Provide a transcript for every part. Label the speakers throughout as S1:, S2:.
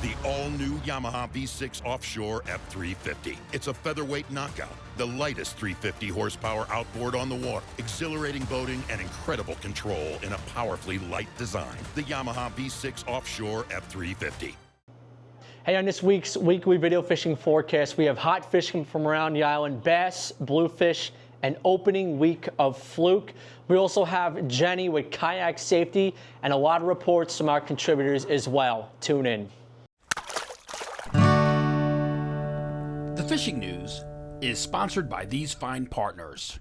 S1: the all-new Yamaha V6 Offshore F350. It's a featherweight knockout, the lightest 350 horsepower outboard on the water, exhilarating boating and incredible control in a powerfully light design. The Yamaha V6 Offshore F350.
S2: Hey, on this week's weekly video fishing forecast, we have hot fishing from around the island, bass, bluefish, and opening week of fluke. We also have Jenny with kayak safety and a lot of reports from our contributors as well. Tune in.
S3: The fishing news is sponsored by these fine partners.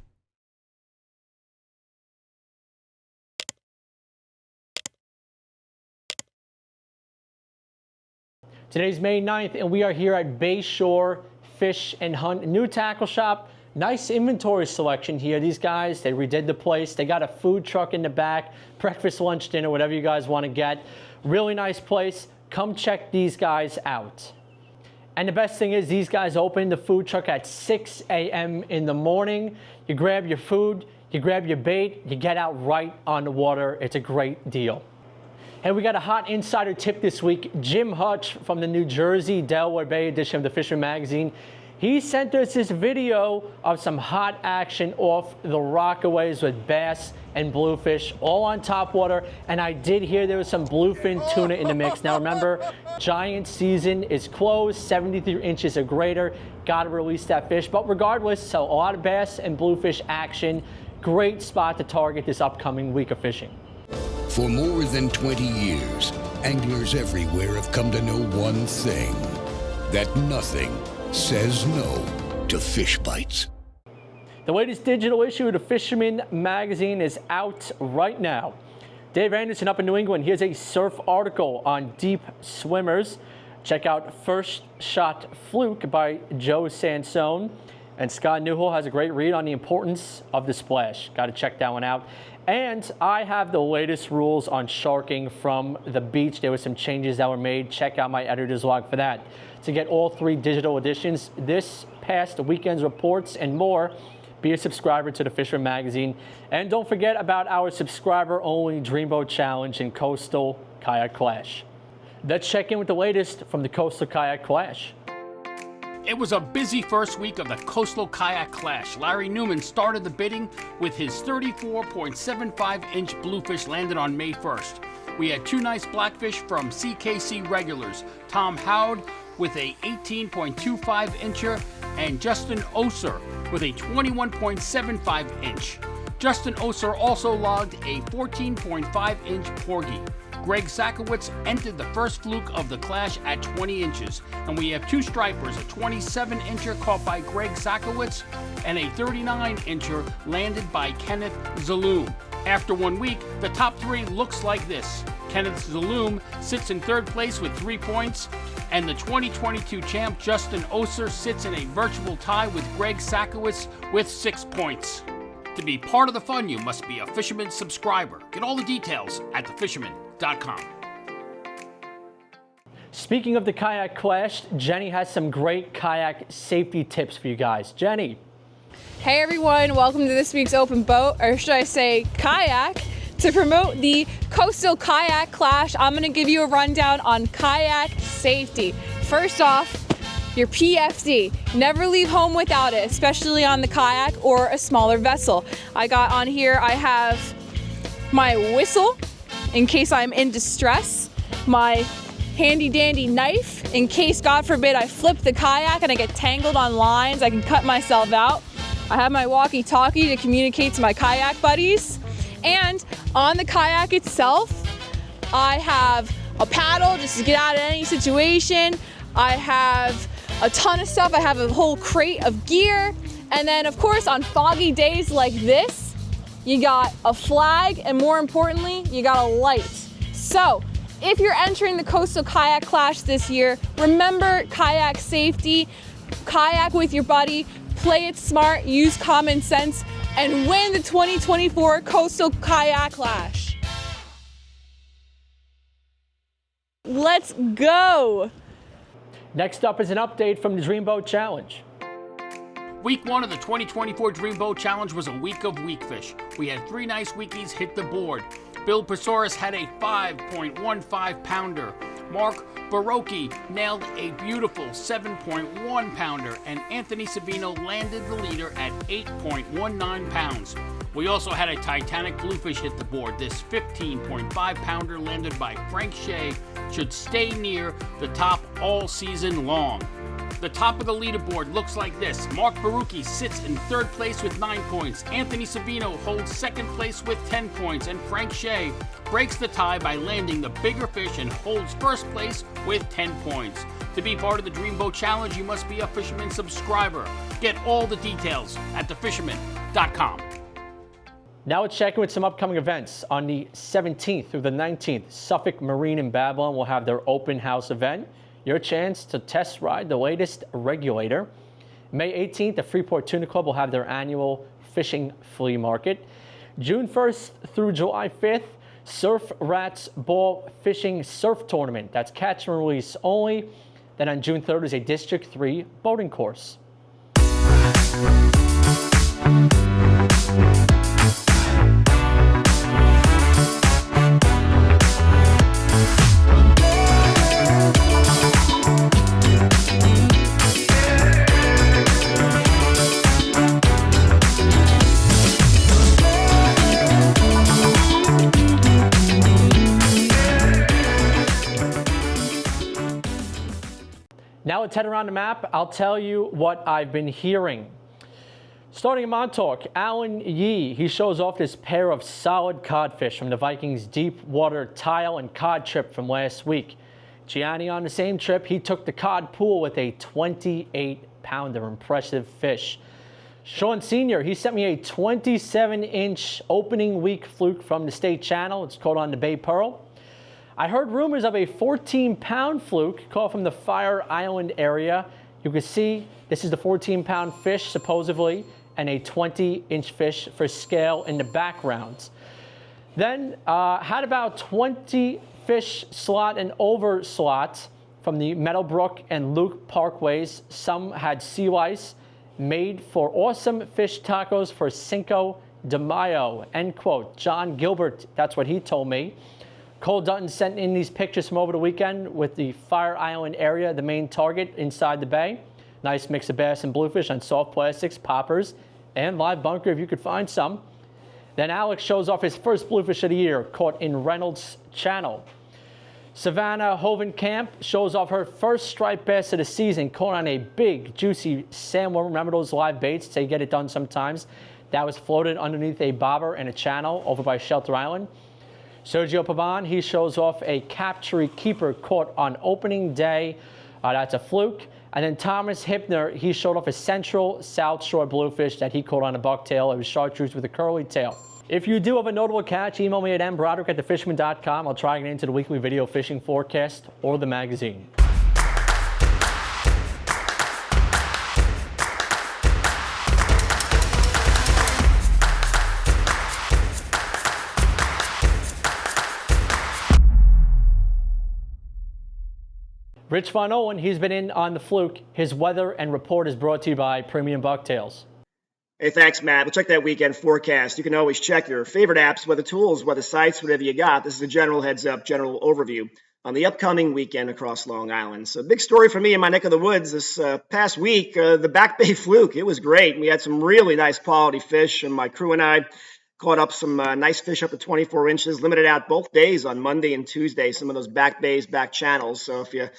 S2: Today's May 9th, and we are here at Bayshore Fish and Hunt, new tackle shop. Nice inventory selection here. These guys, they redid the place. They got a food truck in the back, breakfast, lunch, dinner, whatever you guys want to get. Really nice place. Come check these guys out. And the best thing is these guys open the food truck at 6 a.m. in the morning. You grab your food, you grab your bait, you get out right on the water. It's a great deal. Hey, we got a hot insider tip this week. Jim Hutch from the New Jersey Delaware Bay edition of the Fisherman magazine. He sent us this video of some hot action off the Rockaways with bass and bluefish, all on top water. And I did hear there was some bluefin tuna in the mix. Now remember, giant season is closed, 73 inches or greater. Got to release that fish. But regardless, so a lot of bass and bluefish action. Great spot to target this upcoming week of fishing.
S4: For more than 20 years, anglers everywhere have come to know one thing, that nothing says no to fish bites.
S2: The latest digital issue of the Fisherman magazine is out right now. Dave Anderson up in New England, here's a surf article on deep swimmers. Check out First Shot Fluke by Joe Sansone. And Scott Newhall has a great read on the importance of the splash. Got to check that one out. And I have the latest rules on sharking from the beach. There were some changes that were made. Check out my editor's log for that. To get all 3 digital editions, this past weekend's reports and more, be a subscriber to the Fisherman magazine. And don't forget about our subscriber-only Dreamboat Challenge and Coastal Kayak Clash. Let's check in with the latest from the Coastal Kayak Clash.
S3: It was a busy first week of the Coastal Kayak Clash. Larry Newman started the bidding with his 34.75-inch bluefish landed on May 1st. We had 2 nice blackfish from CKC regulars, Tom Howd with a 18.25-incher and Justin Oser with a 21.75-inch. Justin Oser also logged a 14.5-inch porgy. Greg Sakowitz entered the first fluke of the clash at 20 inches. And we have 2 stripers, a 27-incher caught by Greg Sakowitz and a 39-incher landed by Kenneth Zaloom. After 1 week, the top 3 looks like this. Kenneth Zaloom sits in 3rd place with 3 points, and the 2022 champ Justin Oser sits in a virtual tie with Greg Sakowitz with 6 points. To be part of the fun, you must be a Fisherman subscriber. Get all the details at thefisherman.com.
S2: Speaking of the kayak clash, Jenny has some great kayak safety tips for you guys. Jenny.
S5: Hey everyone, welcome to this week's open boat, or should I say kayak. To promote the Coastal Kayak Clash, I'm going to give you a rundown on kayak safety. First off, your PFD. Never leave home without it, especially on the kayak or a smaller vessel. I got on here, I have my whistle in case I'm in distress, my handy dandy knife in case, God forbid, I flip the kayak and I get tangled on lines, I can cut myself out. I have my walkie-talkie to communicate to my kayak buddies. And on the kayak itself, I have a paddle just to get out of any situation. I have a ton of stuff. I have a whole crate of gear. And then of course on foggy days like this, you got a flag, and more importantly, you got a light. So if you're entering the Coastal Kayak Clash this year, remember kayak safety, kayak with your buddy, play it smart, use common sense, and win the 2024 Coastal Kayak Clash. Let's go!
S2: Next up is an update from the Dreamboat Challenge.
S3: Week 1 of the 2024 Dreamboat Challenge was a week of weakfish. We had 3 nice weekies hit the board. Bill Pesaurus had a 5.15 pounder. Mark Broderick nailed a beautiful 7.1 pounder, and Anthony Savino landed the leader at 8.19 pounds. We also had a Titanic bluefish hit the board. This 15.5 pounder landed by Frank Shea should stay near the top all season long. The top of the leaderboard looks like this. Mark Broderick sits in third place with 9 points. Anthony Savino holds second place with 10 points. And Frank Shea breaks the tie by landing the bigger fish and holds first place with 10 points. To be part of the Dreamboat Challenge, you must be a Fisherman subscriber. Get all the details at thefisherman.com.
S2: Now let's check in with some upcoming events. On the 17th through the 19th, Suffolk Marine in Babylon will have their open house event. Your chance to test ride the latest regulator. May 18th, the Freeport Tuna Club will have their annual fishing flea market. June 1st through July 5th, Surf Rats Ball Fishing Surf Tournament. That's catch and release only. Then on June 3rd is a District 3 boating course. Now let's head around the map. I'll tell you what I've been hearing. Starting in Montauk, Alan Yee, he shows off this pair of solid codfish from the Vikings' deep water tile and cod trip from last week. Gianni on the same trip, he took the cod pool with a 28-pounder, impressive fish. Sean Sr., he sent me a 27-inch opening week fluke from the State Channel. It's caught on the Bay Pearl. I heard rumors of a 14-pound fluke caught from the Fire Island area. You can see this is the 14-pound fish, supposedly, and a 20-inch fish for scale in the background. Then had about 20 fish slot and over slots from the Meadowbrook and Luke parkways. Some had sea lice, made for awesome fish tacos for Cinco de Mayo, end quote. John Gilbert, that's what he told me. Cole Dutton sent in these pictures from over the weekend with the Fire Island area, the main target inside the bay. Nice mix of bass and bluefish on soft plastics, poppers, and live bunker if you could find some. Then Alex shows off his first bluefish of the year, caught in Reynolds Channel. Savannah Hovenkamp shows off her first striped bass of the season, caught on a big, juicy sandworm. Remember those live baits? They get it done sometimes. That was floated underneath a bobber in a channel over by Shelter Island. Sergio Pavan, he shows off a Captree keeper caught on opening day. That's a fluke. And then Thomas Hipner, he showed off a central South Shore bluefish that he caught on a bucktail. It was chartreuse with a curly tail. If you do have a notable catch, email me at mbroderick@thefisherman.com. I'll try to get into the weekly video fishing forecast or the magazine. Rich Von Ohlen, he's been in on the fluke. His weather and report is brought to you by Premium Bucktails.
S6: Hey, thanks, Matt. We'll check that weekend forecast. You can always check your favorite apps, weather tools, weather sites, whatever you got. This is a general heads-up, general overview on the upcoming weekend across Long Island. So big story for me in my neck of the woods this past week, the Back Bay fluke. It was great. We had some really nice quality fish, and my crew and I caught up some nice fish up to 24 inches, limited out both days on Monday and Tuesday, some of those back bays, back channels. So if you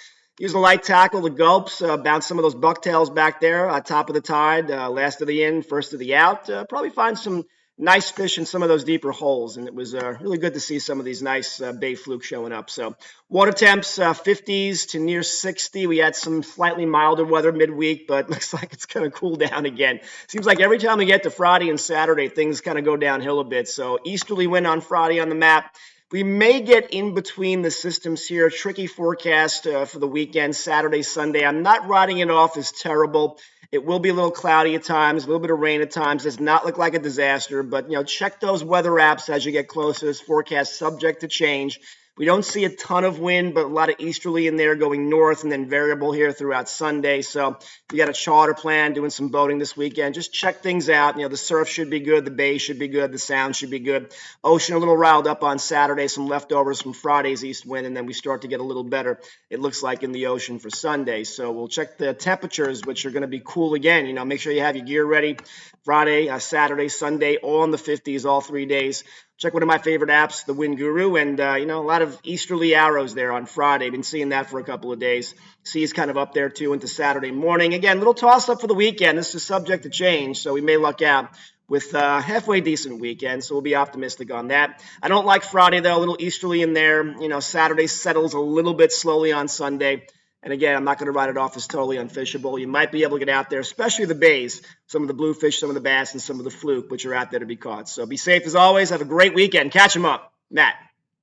S6: use a light tackle, the gulps, bounce some of those bucktails back there, top of the tide, last of the in, first of the out. Probably find some nice fish in some of those deeper holes. And it was really good to see some of these nice bay flukes showing up. So water temps, 50s to near 60. We had some slightly milder weather midweek, but looks like it's going to cool down again. Seems like every time we get to Friday and Saturday, things kind of go downhill a bit. So easterly wind on Friday on the map. We may get in between the systems here. Tricky forecast for the weekend, Saturday, Sunday. I'm not writing it off as terrible. It will be a little cloudy at times, a little bit of rain at times. Does not look like a disaster, but check those weather apps as you get closer. This forecast subject to change. We don't see a ton of wind, but a lot of easterly in there going north and then variable here throughout Sunday. So if you got a charter plan, doing some boating this weekend, just check things out. The surf should be good. The bay should be good. The sound should be good. Ocean a little riled up on Saturday, some leftovers from Friday's east wind, and then we start to get a little better, it looks like, in the ocean for Sunday. So we'll check the temperatures, which are going to be cool again. Make sure you have your gear ready. Friday, Saturday, Sunday, all in the 50s, all 3 days. Check one of my favorite apps, the Wind Guru, and, a lot of easterly arrows there on Friday. Been seeing that for a couple of days. Seas kind of up there, too, into Saturday morning. Again, little toss-up for the weekend. This is subject to change, so we may luck out with a halfway decent weekend, so we'll be optimistic on that. I don't like Friday, though, a little easterly in there. Saturday settles a little bit slowly on Sunday. And again, I'm not going to write it off as totally unfishable. You might be able to get out there, especially the bays, some of the bluefish, some of the bass, and some of the fluke, which are out there to be caught. So be safe as always. Have a great weekend. Catch them up. Matt,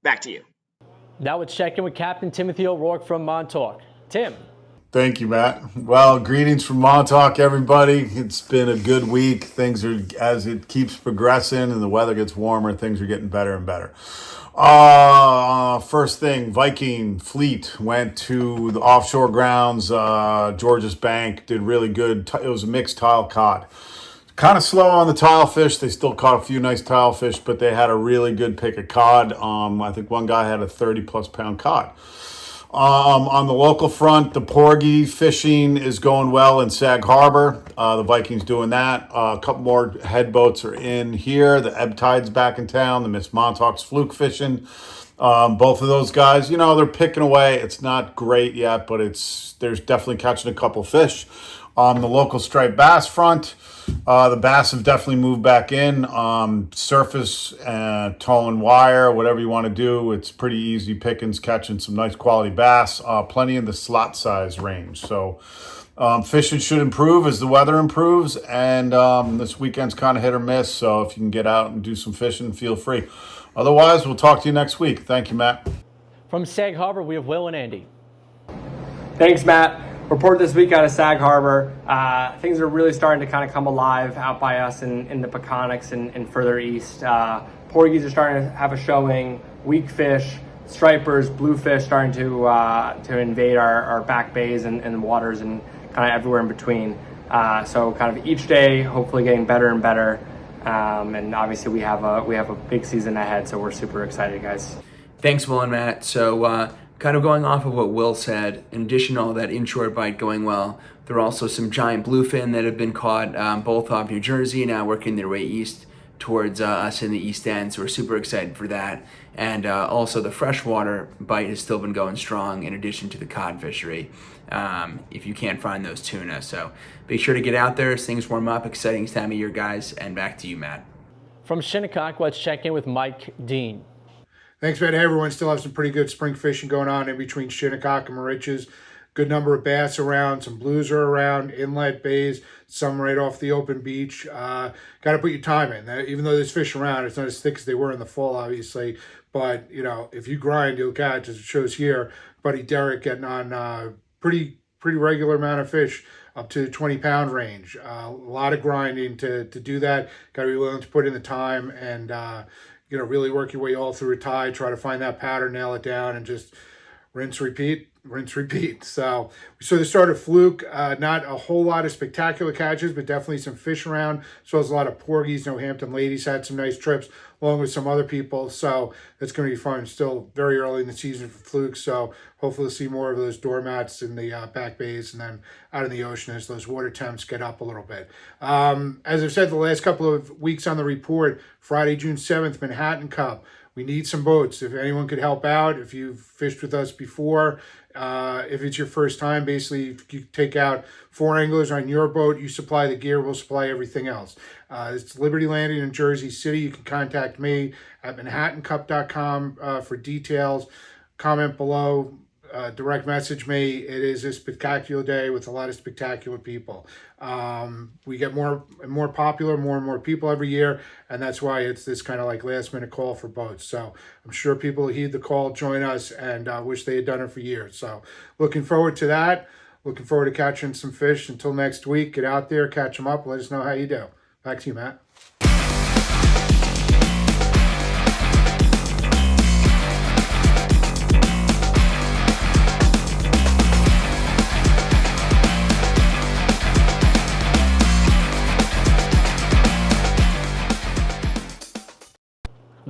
S6: back to you.
S2: Now let's check in with Captain Timothy O'Rourke from Montauk. Tim.
S7: Thank you, Matt. Well, greetings from Montauk, everybody. It's been a good week. Things are, as it keeps progressing and the weather gets warmer, things are getting better and better. First thing, Viking fleet went to the offshore grounds, George's Bank, did really good. It was a mixed tile cod. Kind of slow on the tile fish. They still caught a few nice tile fish, but they had a really good pick of cod. I think one guy had a 30-plus pound cod. On the local front, the porgy fishing is going well in Sag Harbor. The Vikings doing that. A couple more head boats are in here. The ebb tide's back in town. The Miss Montauk's fluke fishing. Both of those guys, they're picking away. It's not great yet, but there's definitely catching a couple fish. On the local striped bass front, the bass have definitely moved back in. Surface, towing wire, whatever you want to do. It's pretty easy pickings, catching some nice quality bass. Plenty in the slot size range. So fishing should improve as the weather improves. And this weekend's kind of hit or miss. So if you can get out and do some fishing, feel free. Otherwise, we'll talk to you next week. Thank you, Matt.
S2: From Sag Harbor, we have Will and Andy.
S8: Thanks, Matt. Report this week out of Sag Harbor. Things are really starting to kind of come alive out by us in the Peconics and further east. Porgies are starting to have a showing. Weak fish, stripers, bluefish starting to invade our back bays and waters and kind of everywhere in between. So kind of each day, hopefully getting better and better. And obviously we have a big season ahead, so we're super excited, guys.
S9: Thanks, Will and Matt. So kind of going off of what Will said, in addition to all that inshore bite going well, there are also some giant bluefin that have been caught both off New Jersey, now working their way east towards us in the East End. So we're super excited for that. And also the freshwater bite has still been going strong in addition to the cod fishery, if you can't find those tuna. So be sure to get out there as things warm up. Exciting time of year, guys. And back to you, Matt.
S2: From Shinnecock, let's check in with Mike Dean.
S10: Thanks, Matt. Hey, everyone. Still have some pretty good spring fishing going on in between Shinnecock and Moriches. Good number of bass around. Some blues are around. Inlet bays. Some right off the open beach. Got to put your time in. Even though there's fish around, it's not as thick as they were in the fall, obviously. But, if you grind, you'll catch, as it shows here. Buddy Derek getting on pretty regular amount of fish, up to the 20-pound range. A lot of grinding to do that. Got to be willing to put in the time and really work your way all through a tide, try to find that pattern, nail it down, and just rinse, repeat. So we saw the start of fluke, not a whole lot of spectacular catches, but definitely some fish around, as well as a lot of porgies. Hampton ladies had some nice trips, along with some other people. So that's going to be fun. Still very early in the season for fluke, so hopefully we'll see more of those doormats in the back bays and then out in the ocean as those water temps get up a little bit. As I've said the last couple of weeks on the report, Friday, June 7th, Manhattan Cup. We need some boats. If anyone could help out, if you've fished with us before, if it's your first time, basically you take out 4 anglers on your boat, you supply the gear, we'll supply everything else. It's Liberty Landing in Jersey City. You can contact me at manhattancup.com for details. Comment below, direct message me. It is a spectacular day with a lot of spectacular people. We get more and more popular, more and more people every year, and that's why it's this kind of like last minute call for boats. So I'm sure people heed the call, join us, and wish they had done it for years. So looking forward to that. Looking forward to catching some fish. Until next week, get out there, catch them up, let us know how you do. Back to you, Matt.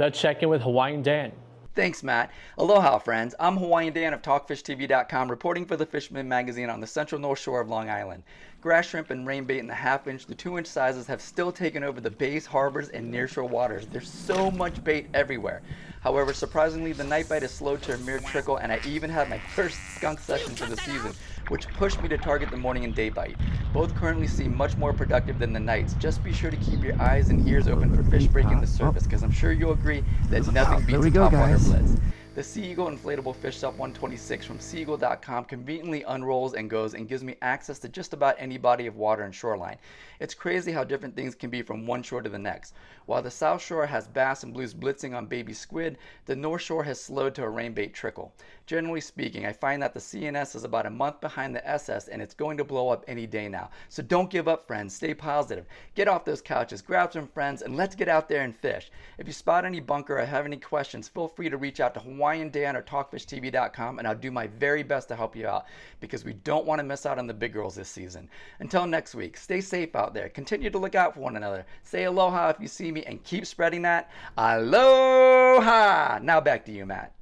S2: Let's check in with Hawaiin Dan.
S11: Thanks, Matt. Aloha, friends. I'm Hawaiin Dan of TalkFishTV.com, reporting for the Fisherman magazine on the central north shore of Long Island. Grass shrimp and rainbait in the half-inch to 2-inch sizes have still taken over the bays, harbors, and nearshore waters. There's so much bait everywhere. However, surprisingly, the night bite is slowed to a mere trickle, and I even had my first skunk session for the season, which pushed me to target the morning and day bite. Both currently seem much more productive than the nights. Just be sure to keep your eyes and ears open for fish breaking the surface, because I'm sure you'll agree that nothing beats a topwater blitz. The Sea Eagle inflatable fish sub 126 from SeaEagle.com conveniently unrolls and goes and gives me access to just about any body of water and shoreline. It's crazy how different things can be from one shore to the next. While the South Shore has bass and blues blitzing on baby squid, the North Shore has slowed to a rainbait trickle. Generally speaking, I find that the CNS is about a month behind the SS, and it's going to blow up any day now. So don't give up, friends. Stay positive. Get off those couches, grab some friends, and let's get out there and fish. If you spot any bunker or have any questions, feel free to reach out to Hawaiin Dan or TalkFishTV.com, and I'll do my very best to help you out, because we don't want to miss out on the big girls this season. Until next week, stay safe out there. Continue to look out for one another. Say aloha if you see me, and keep spreading that aloha. Now back to you, Matt.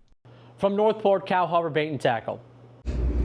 S2: From Northport, Cow Harbor Bait and Tackle.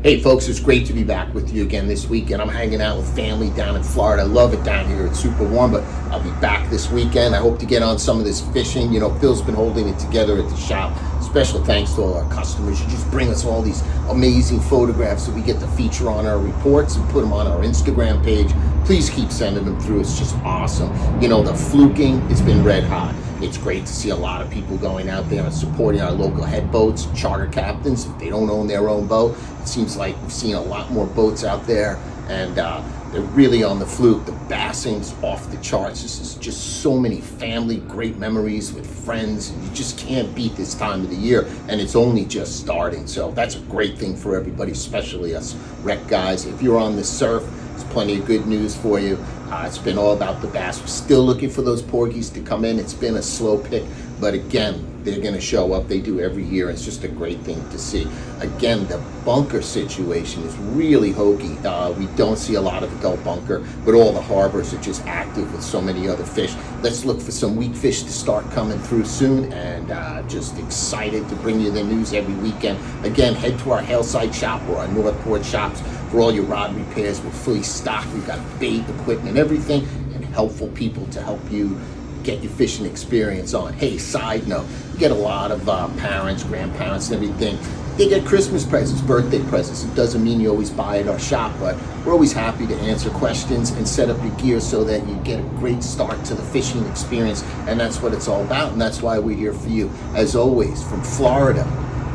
S12: Hey folks, it's great to be back with you again this weekend. I'm hanging out with family down in Florida. I love it down here. It's super warm, but I'll be back this weekend. I hope to get on some of this fishing. You know, Phil's been holding it together at the shop. Special thanks to all our customers. You just bring us all these amazing photographs that we get to feature on our reports and put them on our Instagram page. Please keep sending them through. It's just awesome. You know, the fluking, it's been red hot. It's great to see a lot of people going out there and supporting our local head boats, charter captains. If they don't own their own boat, it seems like we've seen a lot more boats out there, and they're really on the fluke. The bassing's off the charts. This is just so many family, great memories with friends. You just can't beat this time of the year, and it's only just starting. So that's a great thing for everybody, especially us rec guys. If you're on the surf, there's plenty of good news for you. It's been all about the bass. We're still looking for those porgies to come in. It's been a slow pick, but again, they're going to show up. They do every year. It's just a great thing to see. Again, the bunker situation is really hokey. We don't see a lot of adult bunker, but all the harbors are just active with so many other fish. Let's look for some weak fish to start coming through soon, and just excited to bring you the news every weekend. Again, head to our Hillside shop or our Northport shops for all your rod repairs. We're fully stocked. We've got bait, equipment, everything, and helpful people to help you get your fishing experience on. Hey, side note, you get a lot of parents, grandparents, and everything. They get Christmas presents, birthday presents. It doesn't mean you always buy at our shop, but we're always happy to answer questions and set up your gear so that you get a great start to the fishing experience, and that's what it's all about, and that's why we're here for you. As always, from Florida,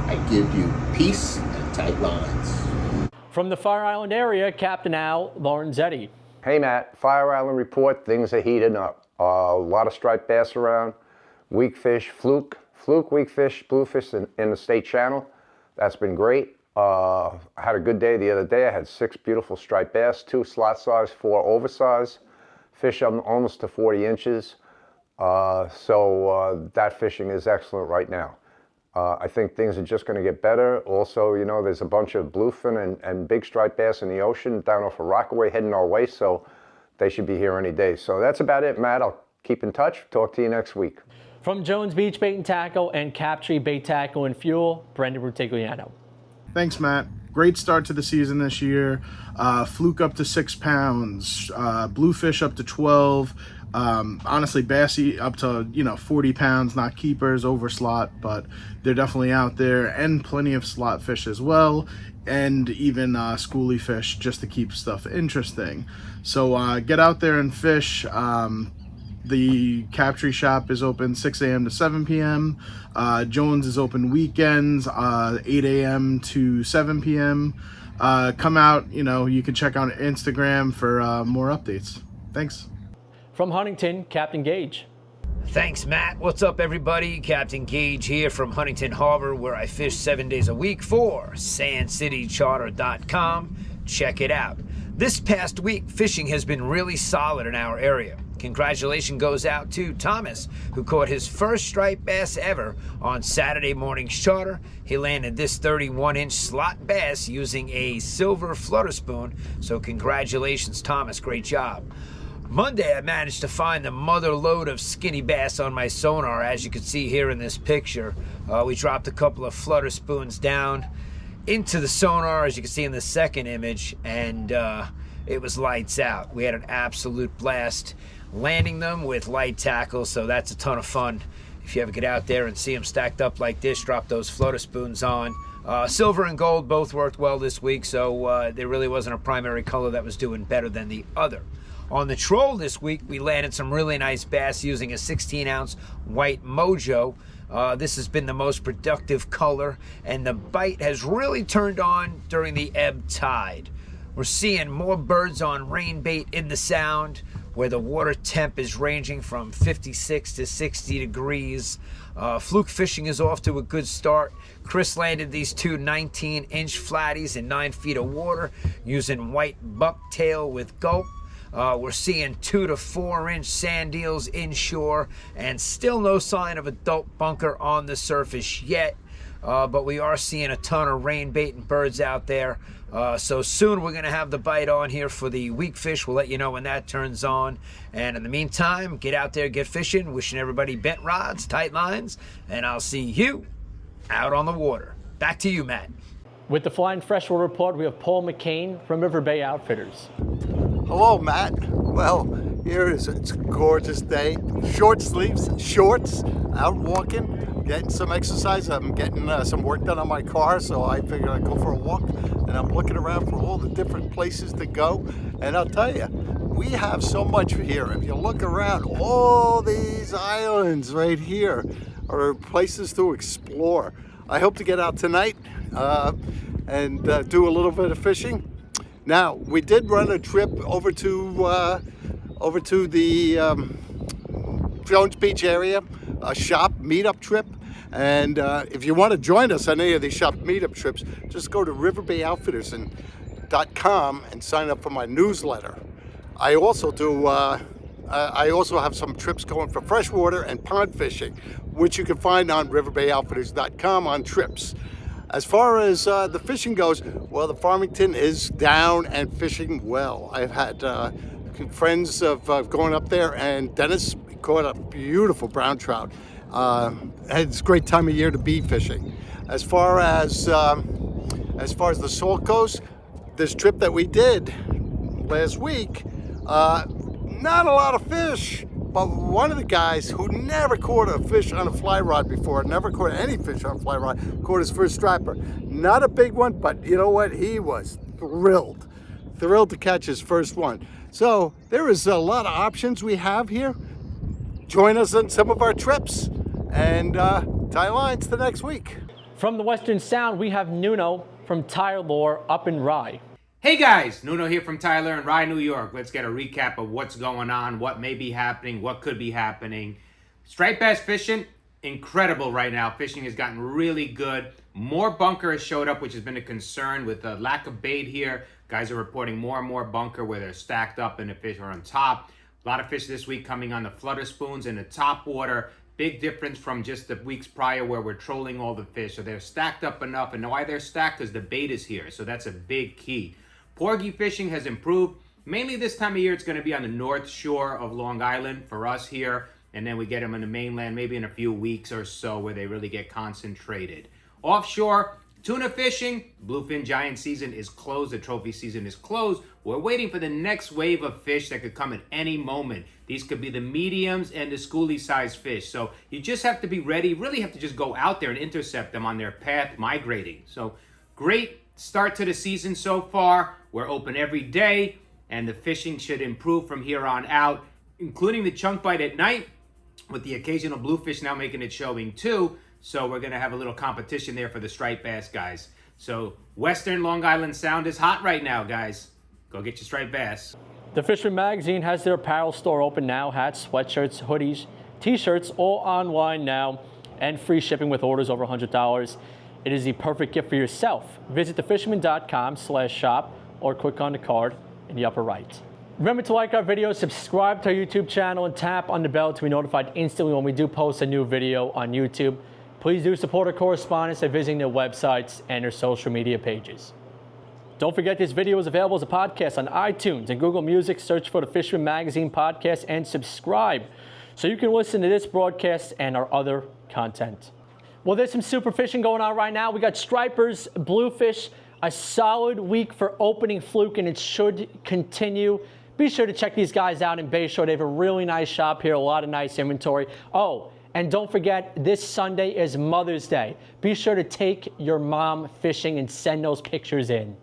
S12: I give you peace and tight lines.
S2: From the Fire Island area, Captain Al Lorenzetti.
S13: Hey Matt, Fire Island report, things are heating up. A lot of striped bass around, weak fish, fluke, weak fish, bluefish in the state channel. That's been great. I had a good day the other day. I had 6 beautiful striped bass, 2 slot size, 4 oversized. Fish almost to 40 inches. So that fishing is excellent right now. I think things are just going to get better. Also, you know, there's a bunch of bluefin and big striped bass in the ocean down off of Rockaway heading our way, so they should be here any day. So that's about it, Matt. I'll keep in touch. Talk to you next week.
S2: From Jones Beach Bait and Tackle and Captree Bait Tackle and Fuel, Brendan Rutigliano.
S14: Thanks, Matt. Great start to the season this year. Fluke up to 6 pounds, bluefish up to 12. Honestly, bassy up to 40 pounds, not keepers, over slot, but they're definitely out there, and plenty of slot fish as well, and even schoolie fish just to keep stuff interesting. So get out there and fish. The Captree shop is open 6 a.m. to 7 p.m. Jones is open weekends, 8 a.m. to 7 p.m. Come out, you can check out Instagram for more updates. Thanks.
S2: From Huntington, Captain Gaige.
S15: Thanks, Matt. What's up, everybody? Captain Gaige here from Huntington Harbor, where I fish 7 days a week for SandCityCharter.com. Check it out. This past week, fishing has been really solid in our area. Congratulations goes out to Thomas, who caught his first striped bass ever on Saturday morning's charter. He landed this 31-inch slot bass using a silver flutter spoon. So congratulations, Thomas. Great job. Monday, I managed to find the mother lode of skinny bass on my sonar, as you can see here in this picture. We dropped a couple of flutter spoons down into the sonar, as you can see in the second image, and it was lights out. We had an absolute blast landing them with light tackle, so that's a ton of fun. If you ever get out there and see them stacked up like this, drop those flutter spoons on. Silver and gold both worked well this week, so there really wasn't a primary color that was doing better than the other. On the troll this week, we landed some really nice bass using a 16-ounce white mojo. This has been the most productive color, and the bite has really turned on during the ebb tide. We're seeing more birds on rain bait in the sound, where the water temp is ranging from 56 to 60 degrees. Fluke fishing is off to a good start. Chris landed these two 19-inch flatties in 9 feet of water using white bucktail with gulp. We're seeing 2 to 4 inch sand eels inshore, and still no sign of adult bunker on the surface yet. But we are seeing a ton of rain bait and birds out there. So soon we're going to have the bite on here for the weak fish. We'll let you know when that turns on. And in the meantime, get out there, get fishing. Wishing everybody bent rods, tight lines, and I'll see you out on the water. Back to you, Matt.
S2: With the Flying Freshwater Report, we have Paul McCain from River Bay Outfitters.
S16: Hello, Matt. Well, it's a gorgeous day. Short sleeves, shorts, out walking, getting some exercise. I'm getting some work done on my car, so I figured I'd go for a walk. And I'm looking around for all the different places to go. And I'll tell you, we have so much here. If you look around, all these islands right here are places to explore. I hope to get out tonight and do a little bit of fishing. Now, we did run a trip over to the Jones Beach area, a shop meetup trip. And if you want to join us on any of these shop meetup trips, just go to riverbay.com and sign up for my newsletter. I also do. I also have some trips going for freshwater and pond fishing, which you can find on riverbayoutfitters.com on trips. As far as the fishing goes, well, the Farmington is down and fishing well. I've had friends of going up there, and Dennis caught a beautiful brown trout. It's a great time of year to be fishing. As far as the salt goes, this trip that we did last week, not a lot of fish. But one of the guys who never caught a fish on a fly rod before, never caught any fish on a fly rod, caught his first striper. Not a big one, but you know what? He was thrilled to catch his first one. So there is a lot of options we have here. Join us on some of our trips and tie lines the next week.
S2: From the Western Sound, we have Nuno from Tyalure up in Rye.
S17: Hey guys, Nuno here from Tyalure in Rye, New York. Let's get a recap of what's going on, what may be happening, what could be happening. Striped bass fishing, incredible right now. Fishing has gotten really good. More bunker has showed up, which has been a concern with the lack of bait here. Guys are reporting more and more bunker where they're stacked up and the fish are on top. A lot of fish this week coming on the flutter spoons in the top water. Big difference from just the weeks prior where we're trolling all the fish. So they're stacked up enough, and why they're stacked because the bait is here. So that's a big key. Porgy fishing has improved. Mainly this time of year, it's going to be on the north shore of Long Island for us here. And then we get them on the mainland maybe in a few weeks or so where they really get concentrated. Offshore, tuna fishing, bluefin giant season is closed. The trophy season is closed. We're waiting for the next wave of fish that could come at any moment. These could be the mediums and the schoolie sized fish. So you just have to be ready. You really have to just go out there and intercept them on their path migrating. So great start to the season so far. We're open every day, and the fishing should improve from here on out, including the chunk bite at night, with the occasional bluefish now making it showing too. So we're going to have a little competition there for the striped bass, guys. So Western Long Island Sound is hot right now, guys. Go get your striped bass.
S2: The Fisherman magazine has their apparel store open now. Hats, sweatshirts, hoodies, t-shirts, all online now, and free shipping with orders over $100. It is the perfect gift for yourself. Visit thefisherman.com/shop or click on the card in the upper right. Remember to like our videos, subscribe to our YouTube channel, and tap on the bell to be notified instantly when we do post a new video on YouTube. Please do support our correspondents by visiting their websites and their social media pages. Don't forget this video is available as a podcast on iTunes and Google Music. Search for the Fisherman Magazine podcast and subscribe so you can listen to this broadcast and our other content. Well, there's some super fishing going on right now. We got stripers, bluefish, a solid week for opening fluke, and it should continue. Be sure to check these guys out in Bayshore. They have a really nice shop here, a lot of nice inventory. Oh, and don't forget, this Sunday is Mother's Day. Be sure to take your mom fishing and send those pictures in.